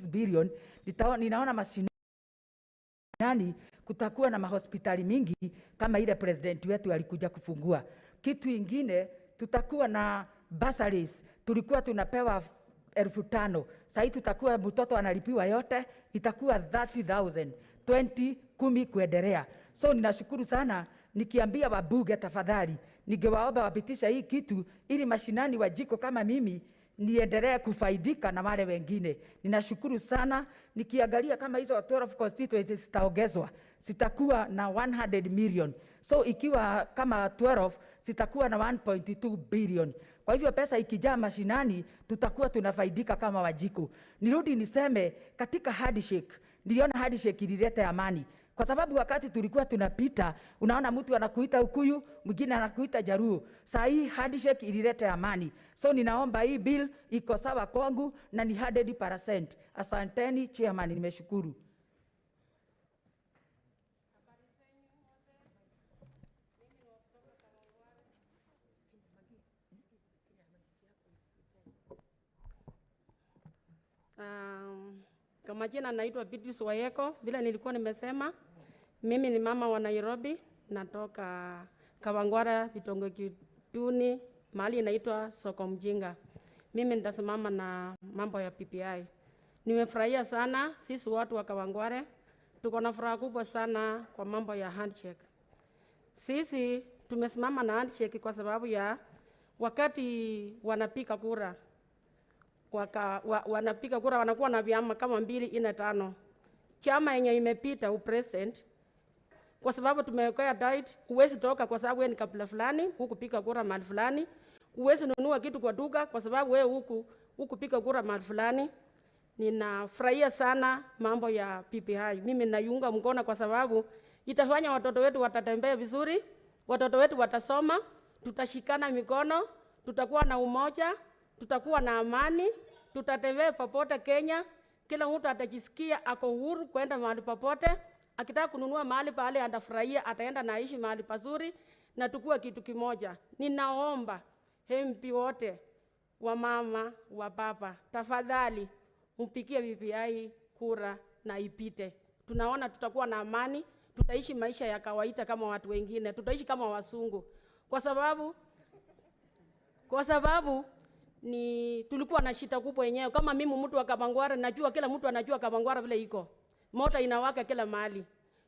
1.6 billion. Ninaona mashinani kutakuwa na mahospitali mingi kama ile president wetu alikuja kufungua. Kitu ingine, tutakuwa na bursaries. Tulikuwa tunapewa 5,000. Sasa tutakuwa mtoto analipiwa yote, itakuwa 30,000, 10 kuendelea. So ninashukuru sana, nikiambia wabunge tafadhali, ningewaomba wapitisha hii kitu ili mashinani wa jiko kama mimi niendelee kufaidika na wale wengine. Ninashukuru sana, nikiangalia kama hizo 12 constituencies zitaongezwa, sitakuwa na 100 million. So ikiwa kama 12 sitakuwa na 1.2 billion. Kwa hivyo pesa ikijaa mashinani, tutakuwa tunafaidika kama Wajiko. Nirudi niseme, katika handshake, niliona handshake ilileta amani. Kwa sababu wakati tulikuwa tunapita, unaona mtu anakuita Ukuyu, mwingine anakuita Jaruo. Saa hii handshake ilileta amani. So ninaomba hii bill iko sawa kwangu na ni 100%. Asanteni chairman, nimeshukuru. Kwa majina naitwa Beatrice Wayeko. Bila nilikuwa nimesema, mimi ni mama wa Nairobi, natoka Kawangware, vitongoji duni, mahali inaitwa Soko Mjinga. Mimi nitasimama na mambo ya PPI. Nimefurahia sana, sisi watu wa Kawangware tuko na furaha kubwa sana kwa mambo ya handshake. Sisi tumesimama na handshake kwa sababu ya wakati wanapika kura, wanapika kura wanakuwa na vyama kama 2, 4, 5. Chama yenye imepita upresident, kwa sababu tumewekea diet, uwezi toka kwa sababu wewe ni kabila fulani, huku pika kura mahali fulani. Uwezi nunua kitu kwa duka kwa sababu wewe huku pika kura mahali fulani. Ninafurahia sana mambo ya PPI. Mimi naiunga mkono kwa sababu itafanya watoto wetu watatembea vizuri, watoto wetu watasoma, tutashikana mikono, tutakuwa na umoja, tutakuwa na amani, tutatembea popote Kenya, kila mtu atajisikia ako huru kwenda mahali popote. Akitaka kununua mahali pale atafurahia, ataenda na aishi mahali pazuri na tukua kitu kimoja. Ninaomba MP wote, wa mama, wa baba, tafadhali mpigie BBI kura na ipite. Tunaona tutakuwa na amani, tutaishi maisha ya kawaida kama watu wengine, tutaishi kama wasungu. Kwa sababu ni tulikuwa na shida kubwa yenyewe. Kama mimi mtu wa Kawangware, najua kila mtu anajua Kawangware vile iko. Moto inawaka kila mahali.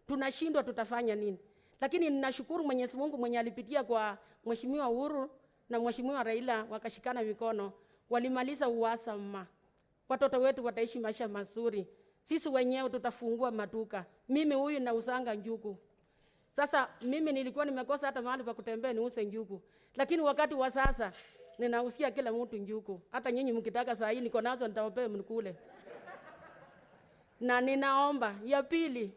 Tunashindwa tutafanya nini? Lakini ninashukuru Mwenyezi Mungu mwenye alipitia kwa Mheshimiwa Uhuru na Mheshimiwa Raila, wakashikana mikono, walimaliza uhasama. Watoto wetu wataishi maisha mazuri. Sisi wenyewe tutafungua maduka. Mimi huyu nauzanga njugu. Sasa mimi nilikuwa nimekosa hata mahali pa kutembea niuze njugu. Lakini wakati wa sasa ninausia kila mtu njugu. Hata nyinyi mkitaka saa hii niko nazo nitawapea mnikule. Na ninaomba ya pili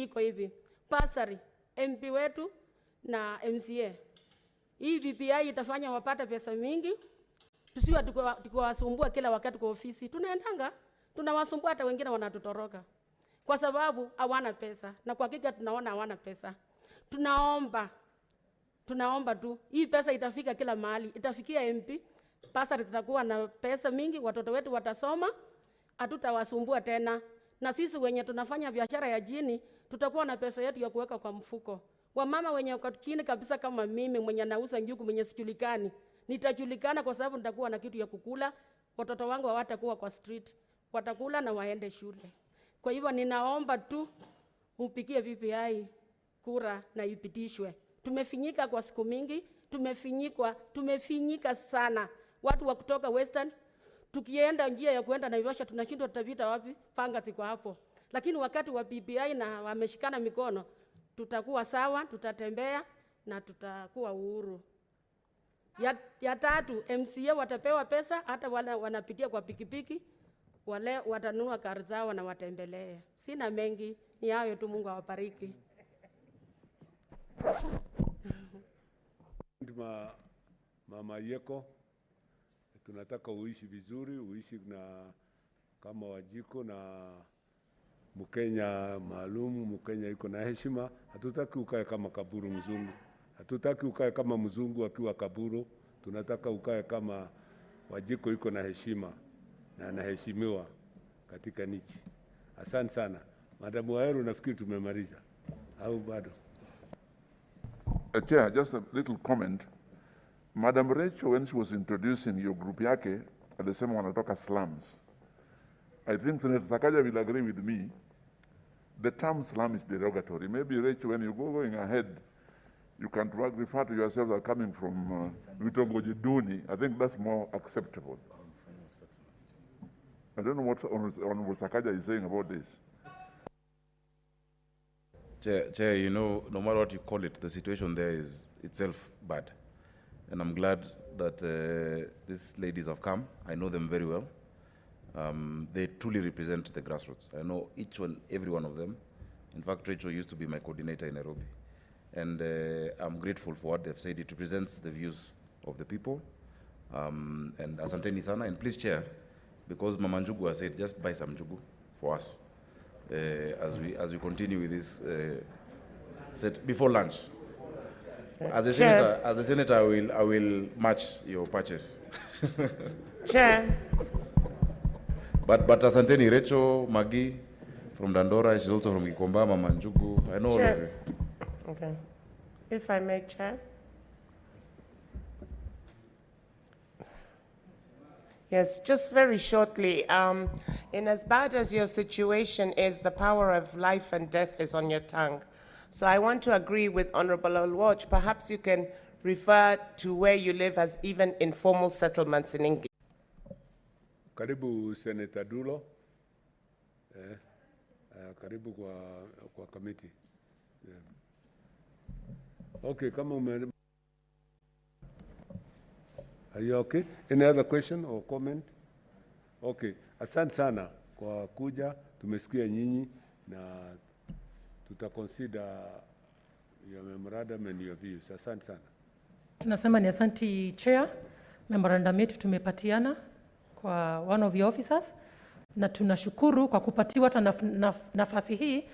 iko hivi. Pasari, MP wetu na MCA. Hii BBI itafanya wapate pesa mingi. Tusiwe tukiwasumbua kila wakati kwa ofisi. Tunaendanga, tunawasumbua hata wengine wanatutoroka. Kwa sababu hawana pesa. Na kwa hakika tunaona hawana pesa. Tunaomba tu, hii pesa itafika kila mahali. Itafikia MP, pasari zitakuwa na pesa mingi, watoto wetu watasoma, hatutawasumbua tena. Na sisi wenye tunafanya biashara ya jini, tutakuwa na pesa yetu ya kuweka kwa mfuko. Wamama wenye wako chini kabisa kama mimi mwenye nauza njugu mwenye sijulikani, nitajulikana kwa sababu nitakuwa na kitu ya kukula. Watoto wangu hawatakuwa kwa street, watakula na waende shule. Kwa hivyo ninaomba tu mpigie BBI kura na ipitishwe. Tumefinyika kwa siku mingi, tumefinyika sana. Watu wa kutoka Western, tukienda njia ya kuenda Naivasha tunashindwa tutapita wapi, panga ziko hapo. Lakini wakati wa BBI na wameshikana mikono, tutakuwa sawa, tutatembea na tutakuwa uhuru. Ya tatu, MCA watapewa pesa, hata wale wanapitia kwa pikipiki, wale watanunua gari zao na watembelee. Sina mengi, ni hayo tu, Mungu awabariki. Mama Yeko, tunataka uishi vizuri, uishi na kama Wajiko na Mkenya maalum, Mkenya yuko na heshima. Hatutaki ukae kama kaburu mzungu. Hatutaki ukae kama mzungu akiwa kaburu. Tunataka ukae kama Wajiko yuko na heshima na anaheshimiwa. katika nchi. Asante sana. Madam Waweru, nafikiri tumemaliza au bado? Chair, just a little comment. Madam Rachel, when she was introducing your group yake, alisema wanatoka slums. I think Senator Sakaja will agree with me. The term slum is derogatory. Maybe, Rachel, when you're going ahead, you can refer to yourself as coming from Vitongoji Duni. I think that's more acceptable. I don't know what Honorable Sakaja is saying about this. Chair, you know, no matter what you call it, the situation there is itself bad. And I'm glad that these ladies have come. I know them very well. They truly represent the grassroots. I know each and every one of them. In fact, Rachel used to be my coordinator in Nairobi. And I'm grateful for what they've said. It represents the views of the people. And asanteni sana. And please, Chair, because Mama Njugu has said, just buy some njugu for us as we continue with this set before lunch. As a senator, I will match your purchase. Chair. But asanteni Rachel, Maggie from Dandora, she's also from Gikomba, Mama Njugu. I know all of you. Okay. If I may, Chair. Yes, just very shortly. In as bad as your situation is, the power of life and death is on your tongue. So I want to agree with Honorable Olwach. Perhaps you can refer to where you live as even informal settlements in English. Karibu Senator Dulo. Karibu kwa committee. Yeah. Okay, kama ume... Are you okay? Any other question or comment? Okay, asante sana kwa kuja. Tumesikia nyinyi na consider your memorandum and your views. Asante sana. Tunasema ni asanti Chair. Memorandum yetu tumepatiana kwa one of your officers na tunashukuru kwa kupatiwa hata nafasi hii,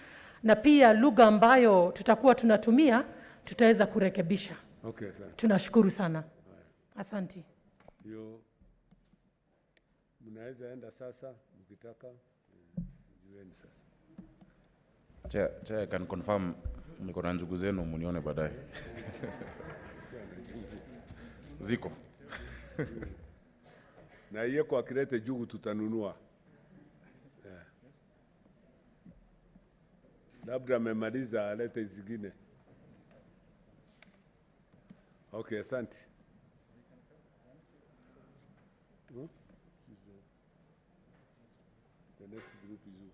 na pia lugha ambayo tutakuwa tunatumia tutaweza kurekebisha. Okay, asante. Tunashukuru sana. Asanti. Mnaweza enda sasa mkitaka, jueni sasa. Chair, I can confirm niko na njugu zenu, munione baadaye. Ziko. Na hiyo kwa kirete jugu tutanunua. Yeah. Labda amemaliza alete zingine. Okay, asante. The next group is you.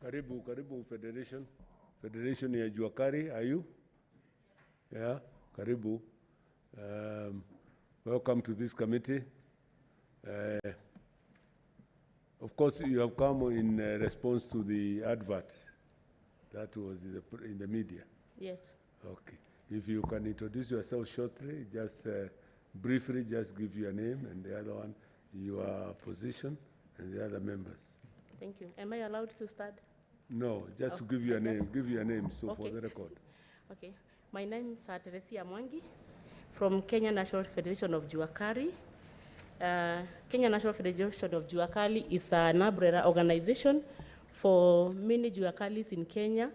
Karibu Federation. Federation ya Juakari, are you? Yeah, karibu. Welcome to this committee. Of course, you have come in response to the advert that was in the media. Yes. Okay. If you can introduce yourself shortly, just briefly, just give your name and the other one, your position, and the other members. Thank you. Am I allowed to start? No, just give your name. Give your name, so for the record. Okay. My name is Teresia Mwangi from Kenya National Federation of Juakari. Kenya National Federation of Juakali is an umbrella organization for many Juakalis in Kenya.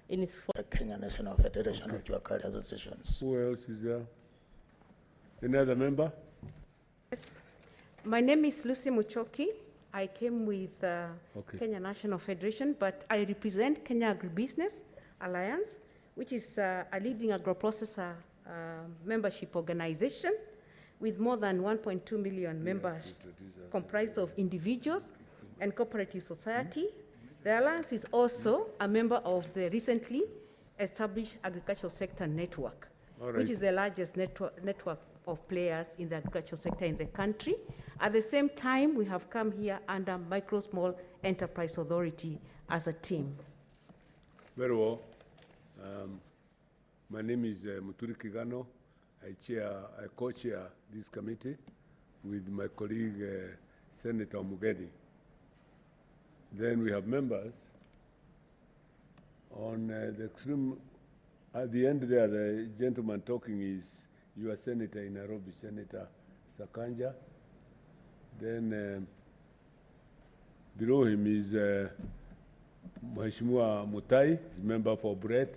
In its Kenya National Federation of Juakali Associations. Who else is there? Any other member? Yes. My name is Lucy Muchoki. I came with Kenya National Federation, but I represent Kenya Agribusiness Alliance, which is a leading agro-processor membership organization with more than 1.2 million members, comprised of individuals and cooperative society. The Alliance is also a member of the recently established Agricultural Sector Network, which is the largest network of players in the agricultural sector in the country. At the same time, we have come here under Micro Small Enterprise Authority as a team. Very well. My name is Muturi Kigano. I co-chair this committee with my colleague, Senator Mugedi. Then we have members. On the extreme, at the end there, the gentleman talking is your senator in Nairobi, Senator Sakanja. Then below him is Mheshimiwa Mutai, member for Bread.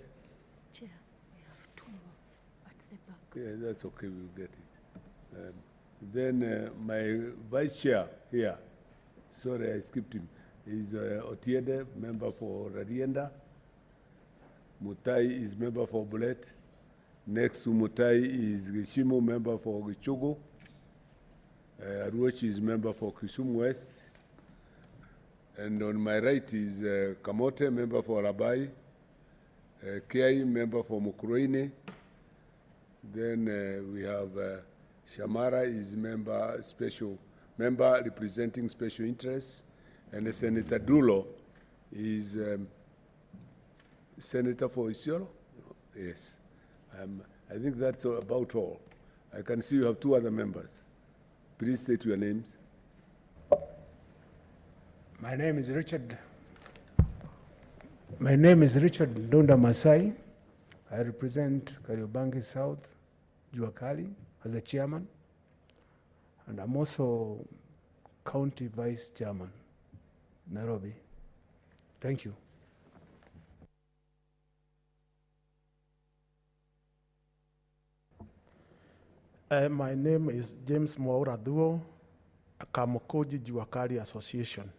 Chair, we have two more at the back. Yeah, that's okay, we'll get it. Then my vice chair here, sorry, I skipped him, is Otiede, member for Radienda. Mutai is member for Bulet. Next to Mutai is Gishimo, member for Gichugu. Aruochi is member for Kisumu West. And on my right is Kamote, member for Rabai. Kiai, member for Mukurweini. Then we have Shamara is member representing special interests. And Senator Dulo is Senator for Isiolo? Yes. I think that's about all. I can see you have two other members. Please state your names. My name is Richard Ndonda Masai. I represent Kariobangi South, Juakali, as a chairman, and I'm also county vice chairman, Nairobi. Thank you. My name is James Mwaura Duo, a Kamukoji Juakali Association.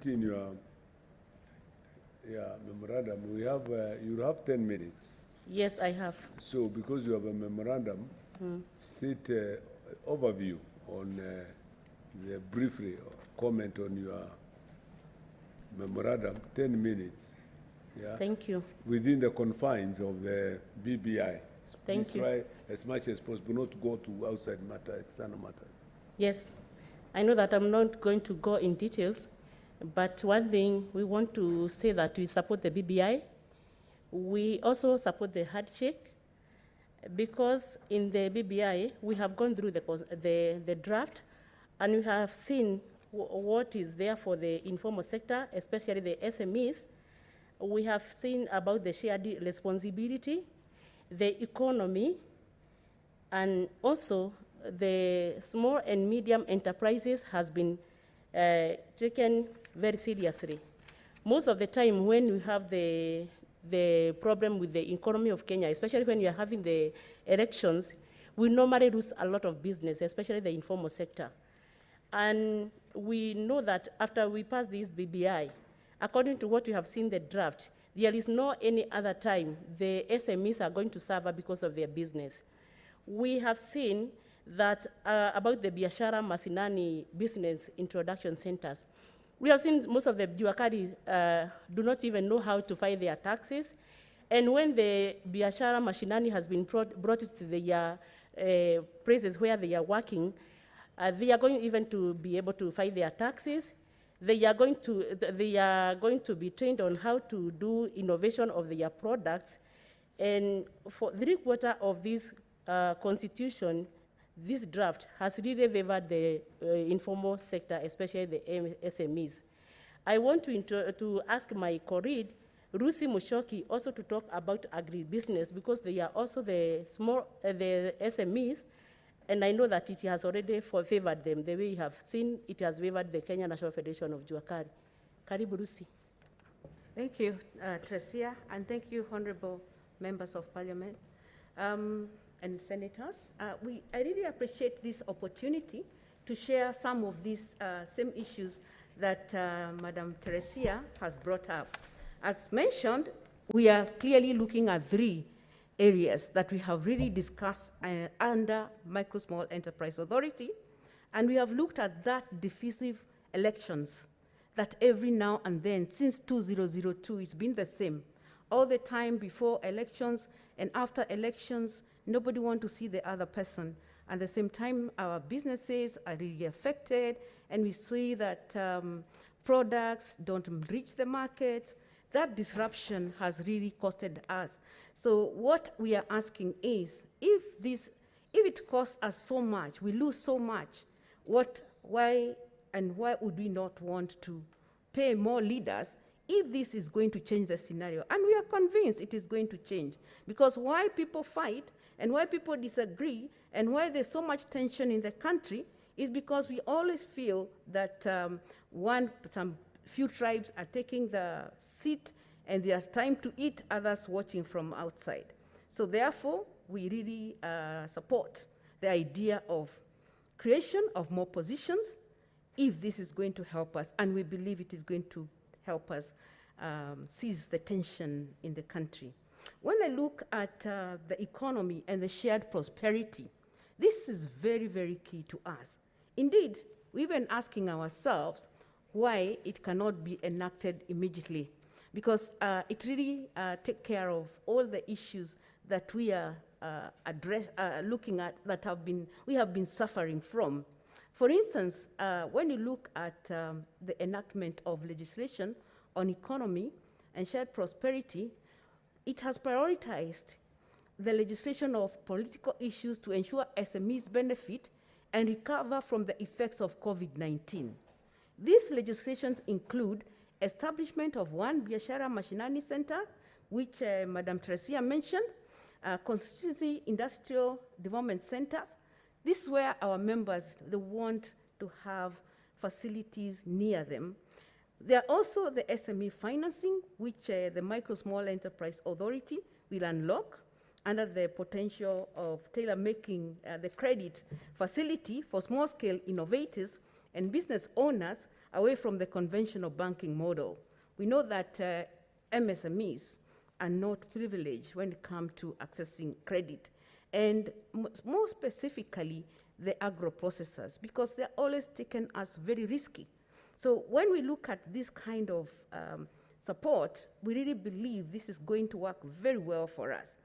In your memorandum, we have you have 10 minutes. Yes, I have. So, because you have a memorandum, state overview on the briefly comment on your memorandum. 10 minutes. Yeah. Thank you. Within the confines of the BBI. Thank you. Try as much as possible not to go to outside matter, external matters. Yes, I know that I'm not going to go in details, but one thing we want to say that we support the BBI. We also support the handshake because in the BBI, we have gone through the draft and we have seen what is there for the informal sector, especially the SMEs. We have seen about the shared responsibility, the economy, and also the small and medium enterprises has been taken very seriously. Most of the time when we have the problem with the economy of Kenya, especially when you are having the elections, we normally lose a lot of business, especially the informal sector. And we know that after we pass this BBI, according to what we have seen the draft, there is no any other time the SMEs are going to suffer because of their business. We have seen that about the Biashara Mashinani business introduction centers. We have seen most of the Juakari do not even know how to file their taxes. And when the Biashara Mashinani has been brought to their places where they are working, they are going even to be able to file their taxes. They are going to be trained on how to do innovation of their products. And for 3/4 of this constitution, this draft has really favored the informal sector, especially the SMEs. I want to ask my colleague, Rusi Mushoki, also to talk about agribusiness, because they are also the SMEs, and I know that it has already favored them. The way you have seen, it has favored the Kenya National Federation of Juakari. Karibu Rusi. Thank you, Tresia, and thank you, honorable members of parliament and senators. I really appreciate this opportunity to share some of these same issues that Madam Teresia has brought up. As mentioned, we are clearly looking at 3 areas that we have really discussed under Micro Small Enterprise Authority, and we have looked at that divisive elections that every now and then, since 2002, it's been the same. All the time before elections and after elections, nobody wants to see the other person. At the same time, our businesses are really affected, and we see that products don't reach the market. That disruption has really costed us. So what we are asking is, if it costs us so much, we lose so much, why would we not want to pay more leaders if this is going to change the scenario? And we are convinced it is going to change, because why people fight and why people disagree and why there's so much tension in the country is because we always feel that some few tribes are taking the seat and there's time to eat, others watching from outside. So therefore, we really support the idea of creation of more positions if this is going to help us, and we believe it is going to help us seize the tension in the country. When I look at the economy and the shared prosperity, this is very, very key to us. Indeed, we've been asking ourselves why it cannot be enacted immediately, because it really takes care of all the issues that we are looking at, that we have been suffering from. For instance, when you look at the enactment of legislation on economy and shared prosperity, it has prioritized the legislation of political issues to ensure SMEs benefit and recover from the effects of COVID-19. These legislations include establishment of one Biashara Mashinani Center, which Madam Tresia mentioned, constituency industrial development centers. This is where our members, they want to have facilities near them. There are also the SME financing, which the Micro Small Enterprise Authority will unlock under the potential of tailor-making the credit facility for small-scale innovators and business owners away from the conventional banking model. We know that MSMEs are not privileged when it comes to accessing credit, and more specifically, the agro-processors, because they're always taken as very risky. So when we look at this kind of support, we really believe this is going to work very well for us.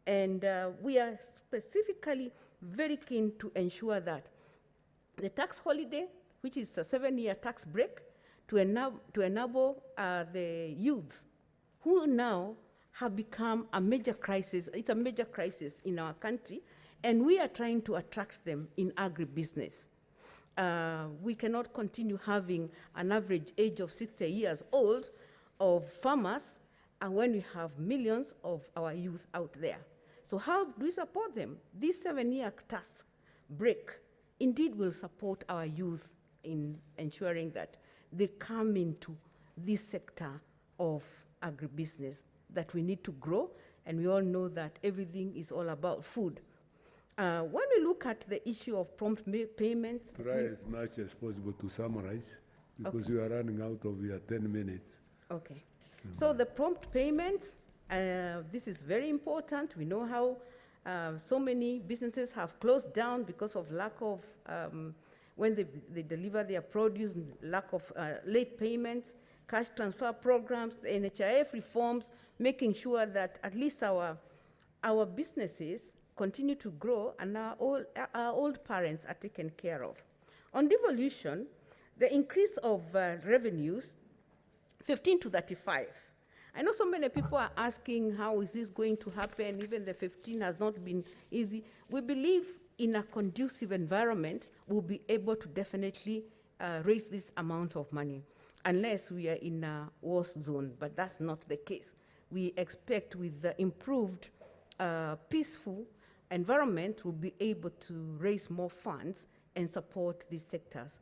And we are specifically very keen to ensure that the tax holiday, which is a 7-year tax break, to enable the youth who now have become a major crisis. It's a major crisis in our country, and we are trying to attract them in agribusiness. We cannot continue having an average age of 60 years old of farmers when we have millions of our youth out there. So how do we support them? This 7-year tax break indeed will support our youth in ensuring that they come into this sector of agribusiness that we need to grow, and we all know that everything is all about food. When we look at the issue of prompt payments... Try as much as possible to summarize, because we are running out of your 10 minutes. Okay. So the prompt payments, this is very important. We know how so many businesses have closed down because of lack of, when they deliver their produce, lack of late payments, cash transfer programs, the NHIF reforms, making sure that at least our businesses continue to grow and our old parents are taken care of. On devolution, the increase of revenues, 15 to 35. I know so many people are asking how is this going to happen, even the 15 has not been easy. We believe in a conducive environment, we'll be able to definitely raise this amount of money, unless we are in a worse zone, but that's not the case. We expect with the improved peaceful environment, we'll be able to raise more funds and support these sectors.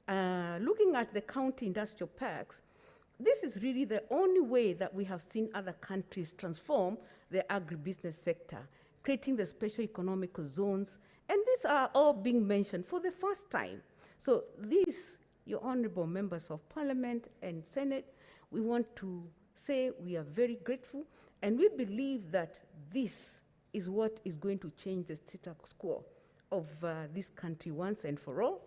Looking at the county industrial parks, this is really the only way that we have seen other countries transform the agribusiness sector, creating the special economic zones, and these are all being mentioned for the first time. So these, your honorable members of parliament and Senate, we want to say we are very grateful, and we believe that this is what is going to change the status quo of this country once and for all.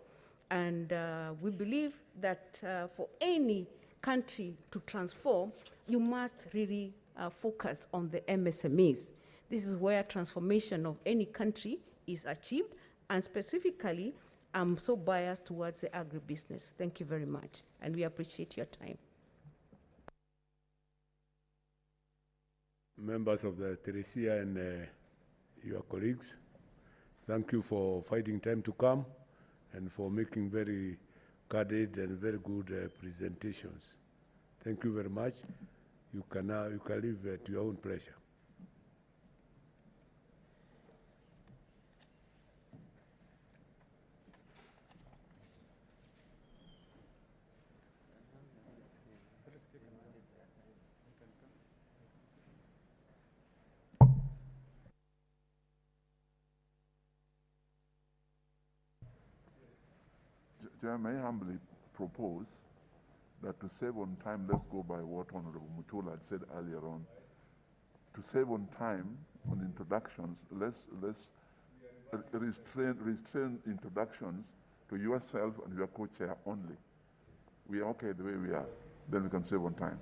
And we believe that for any country to transform, you must really focus on the MSMEs. This is where transformation of any country is achieved, and specifically, I'm so biased towards the agribusiness. Thank you very much, and we appreciate your time. Members of the Teresia and your colleagues, thank you for finding time to come and for making very candid and very good presentations. Thank you very much. You can leave at your own pleasure. Chair, may I humbly propose that to save on time, let's go by what Honorable Mutola had said earlier on. To save on time on introductions, let's restrain introductions to yourself and your co-chair only. We are okay the way we are. Then we can save on time.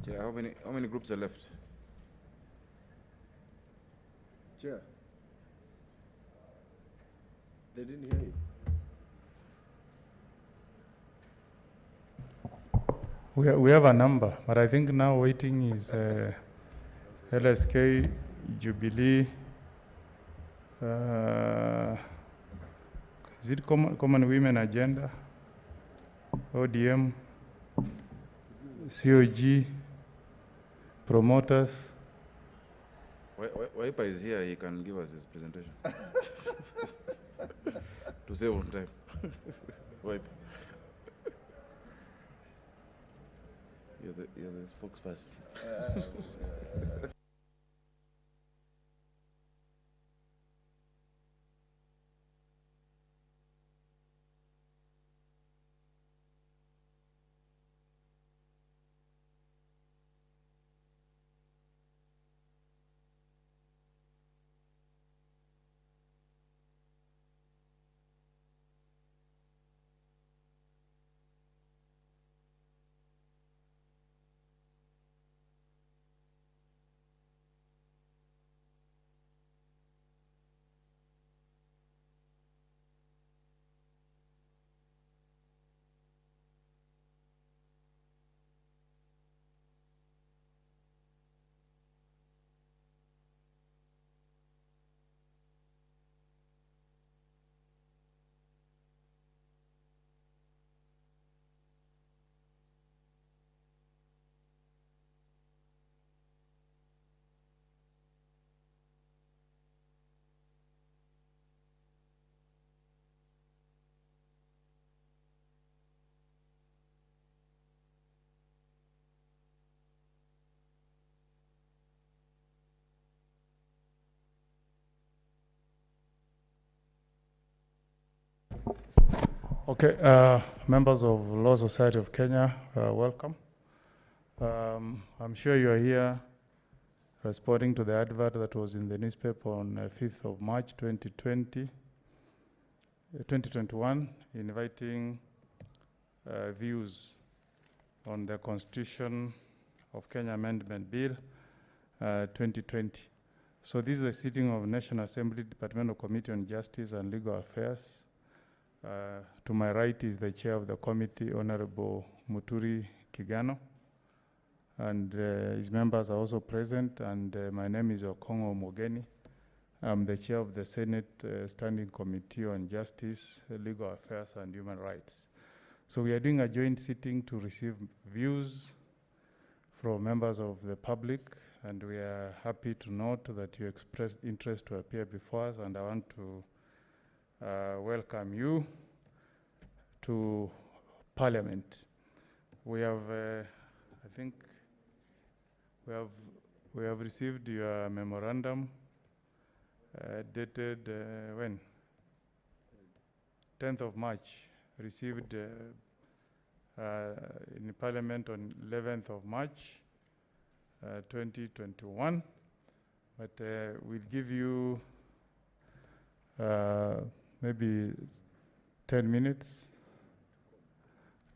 Chair, how many groups are left? Chair, they didn't hear you. We have a number, but I think now waiting is LSK, Jubilee, is it Common Women Agenda, ODM, COG, promoters. Wiper is here, he can give us his presentation. To save on time. Wiper. You're the spokesperson. Okay, members of Law Society of Kenya, welcome. I'm sure you are here responding to the advert that was in the newspaper on 5th of March 2021, inviting views on the Constitution of Kenya Amendment Bill 2020. So this is the sitting of National Assembly Departmental Committee on Justice and Legal Affairs. To my right is the chair of the committee, Honorable Muturi Kigano, and his members are also present, and my name is Okongo Mogeni. I'm the chair of the Senate Standing Committee on Justice, Legal Affairs, and Human Rights. So we are doing a joint sitting to receive views from members of the public, and we are happy to note that you expressed interest to appear before us, and I want to welcome you to Parliament. We have, I think, we have received your memorandum dated when? 10th of March, received in Parliament on 11th of March 2021, but we'll give you maybe 10 minutes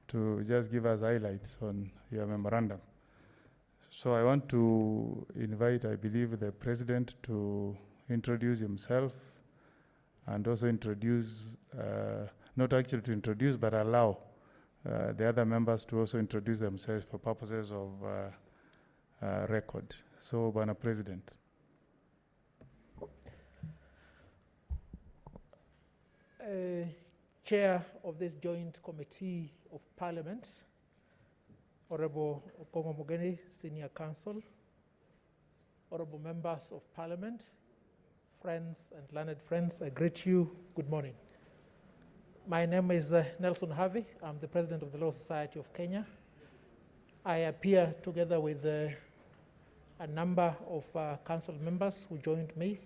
to just give us highlights on your memorandum. So I want to invite, I believe, the President to introduce himself and also introduce, not actually to introduce, but allow the other members to also introduce themselves for purposes of record. So, Bwana President. Chair of this joint committee of Parliament, Honorable Okongo Mogeni, Senior Counsel, honorable members of Parliament, friends and learned friends, I greet you. Good morning. My name is Nelson Harvey. I'm the President of the Law Society of Kenya. I appear together with a number of council members who joined me.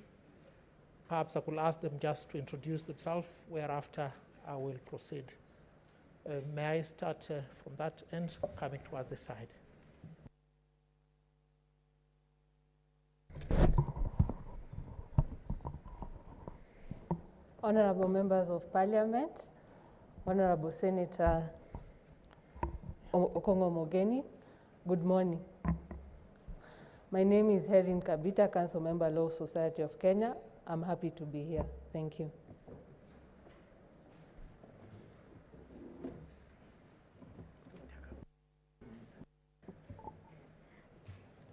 Perhaps I could ask them just to introduce themselves, whereafter I will proceed. May I start from that end, coming towards the side? Honorable members of Parliament, Honorable Senator Okongo Mogeni, good morning. My name is Herin Kabita, Council Member, Law Society of Kenya. I'm happy to be here. Thank you.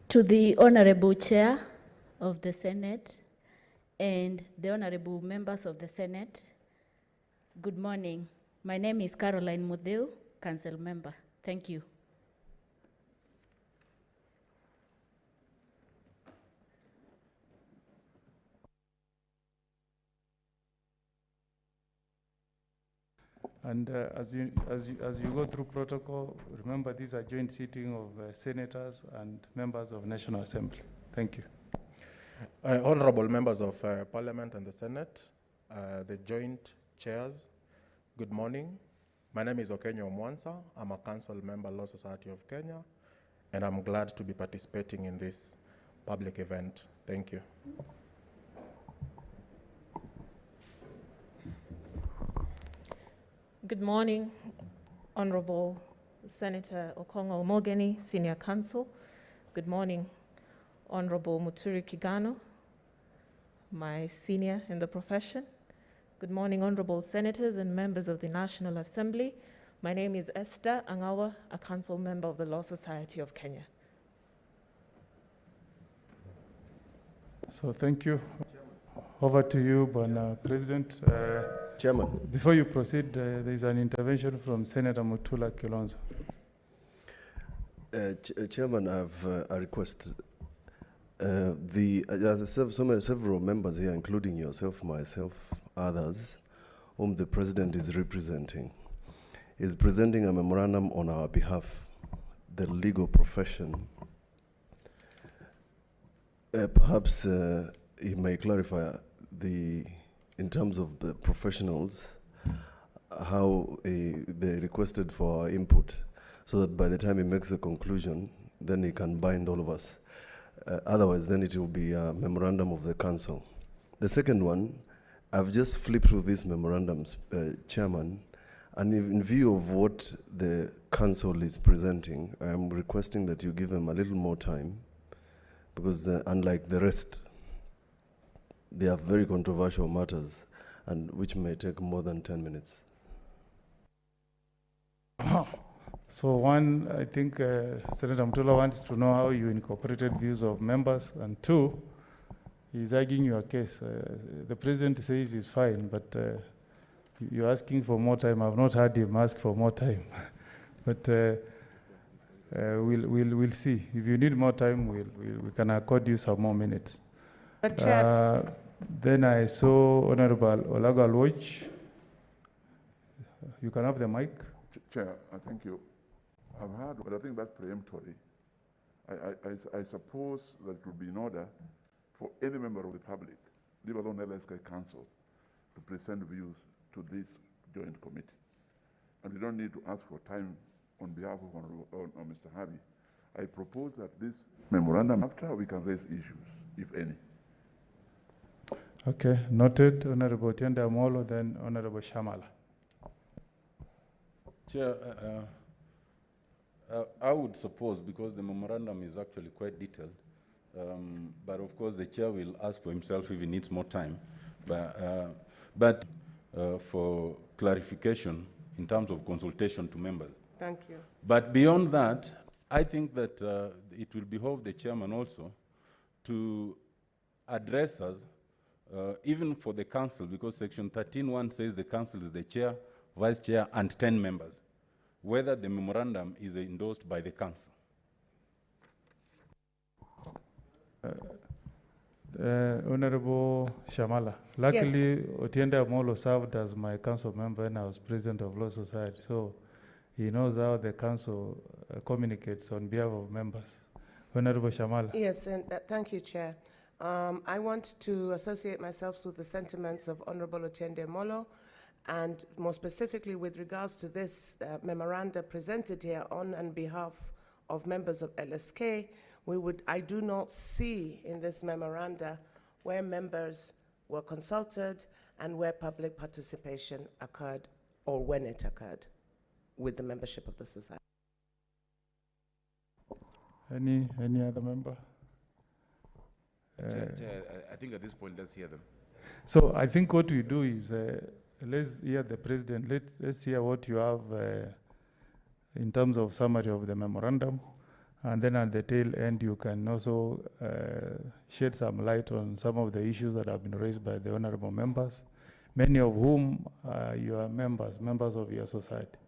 To the Honorable Chair of the Senate and the Honorable Members of the Senate, good morning. My name is Caroline Mudeu, Council Member. Thank you. And as you go through protocol, remember these are joint sitting of senators and members of National Assembly. Thank you. Honorable members of Parliament and the Senate, the joint chairs, good morning. My name is Okenyo Mwansa. I'm a council member, Law Society of Kenya, and I'm glad to be participating in this public event. Thank you. Good morning, Honorable Senator Okongo Mogeni, Senior Counsel. Good morning, Honorable Muturi Kigano, my senior in the profession. Good morning, Honorable Senators and members of the National Assembly. My name is Esther Angawa, a Council Member of the Law Society of Kenya. So thank you. Over to you, Bwana President. Chairman. Before you proceed, there is an intervention from Senator Mutula Kilonzo. Chairman, I have a request. Several members here, including yourself, myself, others, whom the President is representing, is presenting a memorandum on our behalf, the legal profession. Perhaps he may clarify in terms of the professionals, how they requested for our input, so that by the time he makes a conclusion, then he can bind all of us. Otherwise, then it will be a memorandum of the council. The second one, I've just flipped through these memorandums, Chairman, and in view of what the council is presenting, I am requesting that you give them a little more time, because unlike the rest, they are very controversial matters, and which may take more than 10 minutes. So one, I think Senator Mutula wants to know how you incorporated views of members, and two, he's arguing your case. The president says he's fine, but you're asking for more time. I've not heard him ask for more time, but we'll see. If you need more time, we can accord you some more minutes. Then I saw Honorable Olaga Alwoch. You can have the mic. Chair, thank you. I've heard, but I think that's preemptory. I suppose that it would be in order for any member of the public, leave alone LSK Council, to present views to this joint committee. And we don't need to ask for time on behalf of Mr. Harvey. I propose that this memorandum, after we can raise issues, if any. Okay, noted. Honorable Tienda Molo, then Honorable Shamala. Chair, I would suppose, because the memorandum is actually quite detailed, but of course the chair will ask for himself if he needs more time. But for clarification in terms of consultation to members. Thank you. But beyond that, I think that it will behove the chairman also to address us, even for the council, because section 13.1 says the council is the chair, vice chair, and 10 members, whether the memorandum is endorsed by the council. Honorable Shamala, luckily Otiende Molo served as my council member when I was president of Law Society, so he knows how the council communicates on behalf of members. Honorable Shamala. Yes, and thank you, Chair. I want to associate myself with the sentiments of Honorable Otiende Molo, and more specifically with regards to this memoranda presented here on and behalf of members of LSK. I do not see in this memoranda where members were consulted and where public participation occurred or when it occurred with the membership of the society. Any other member? Chair, I think at this point, let's hear them. So I think what we do is, let's hear the president. Let's hear what you have in terms of summary of the memorandum. And then at the tail end, you can also shed some light on some of the issues that have been raised by the honorable members, many of whom are your members of your society.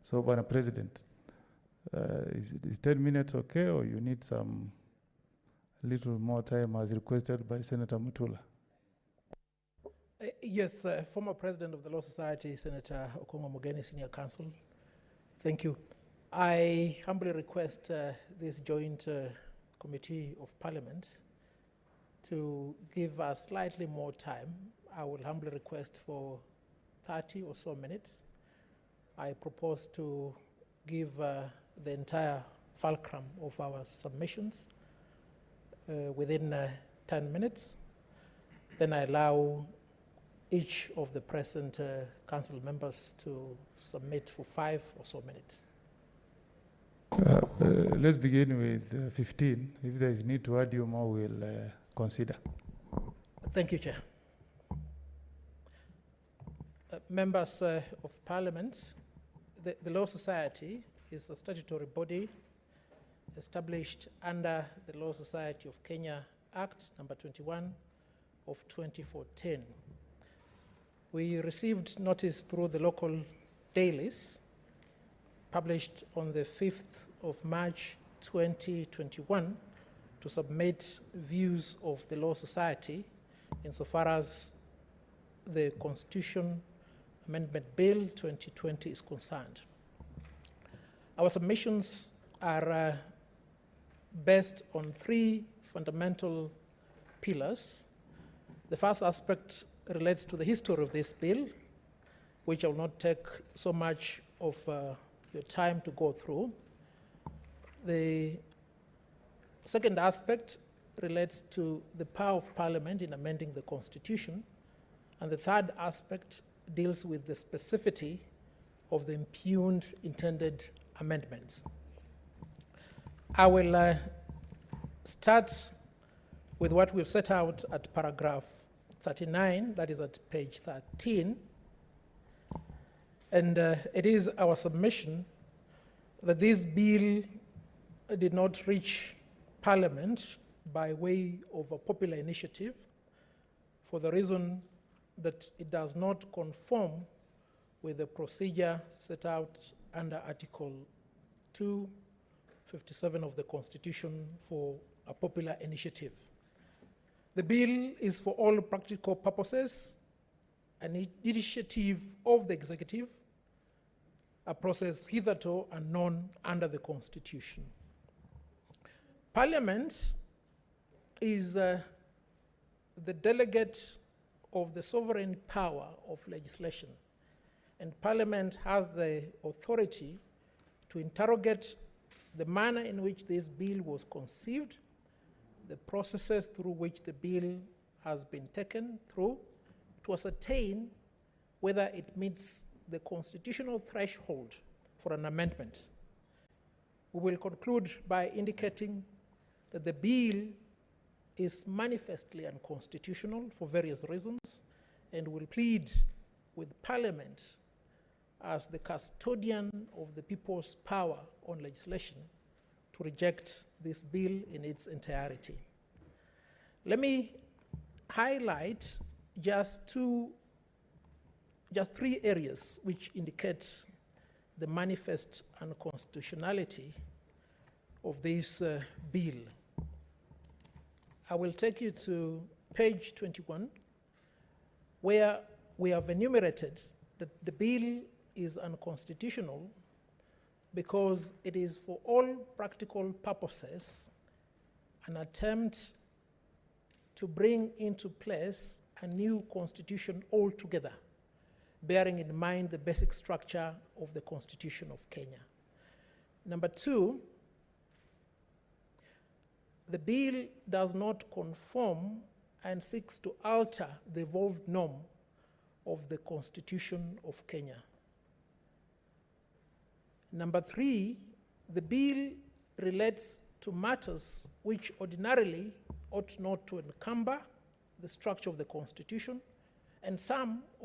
So, Madam President, is 10 minutes okay, or you need some little more time as requested by Senator Mutula? Yes, former president of the Law Society, Senator Okongo Mogeni, Senior Counsel. Thank you. I humbly request this joint committee of parliament to give us slightly more time. I will humbly request for 30 or so minutes. I propose to give the entire fulcrum of our submissions within 10 minutes. Then I allow each of the present council members to submit for 5 or so minutes. Let's begin with 15. If there is need to add you more, we'll consider. Thank you, Chair. Members of Parliament, the Law Society is a statutory body established under the Law Society of Kenya Act number 21 of 2014. We received notice through the local dailies published on the 5th of March 2021 to submit views of the Law Society insofar as the Constitution Amendment Bill 2020 is concerned. Our submissions are based on 3 fundamental pillars. The first aspect relates to the history of this bill, which I will not take so much of your time to go through. The second aspect relates to the power of Parliament in amending the Constitution, and the third aspect deals with the specificity of the impugned intended amendments. I will start with what we've set out at paragraph 39, that is at page 13. And it is our submission that this bill did not reach Parliament by way of a popular initiative for the reason that it does not conform with the procedure set out under Article 257 of the Constitution for a popular initiative. The bill is for all practical purposes an initiative of the executive, a process hitherto unknown under the Constitution. Parliament is the delegate of the sovereign power of legislation, and Parliament has the authority to interrogate the manner in which this bill was conceived, the processes through which the bill has been taken through, to ascertain whether it meets the constitutional threshold for an amendment. We will conclude by indicating that the bill is manifestly unconstitutional for various reasons, and will plead with Parliament as the custodian of the people's power on legislation to reject this bill in its entirety. Let me highlight just three areas which indicate the manifest unconstitutionality of this bill. I will take you to page 21, where we have enumerated that the bill is unconstitutional because it is for all practical purposes an attempt to bring into place a new constitution altogether, bearing in mind the basic structure of the Constitution of Kenya. Number two, the bill does not conform and seeks to alter the evolved norm of the Constitution of Kenya. Number three, the bill relates to matters which ordinarily ought not to encumber the structure of the Constitution, and some of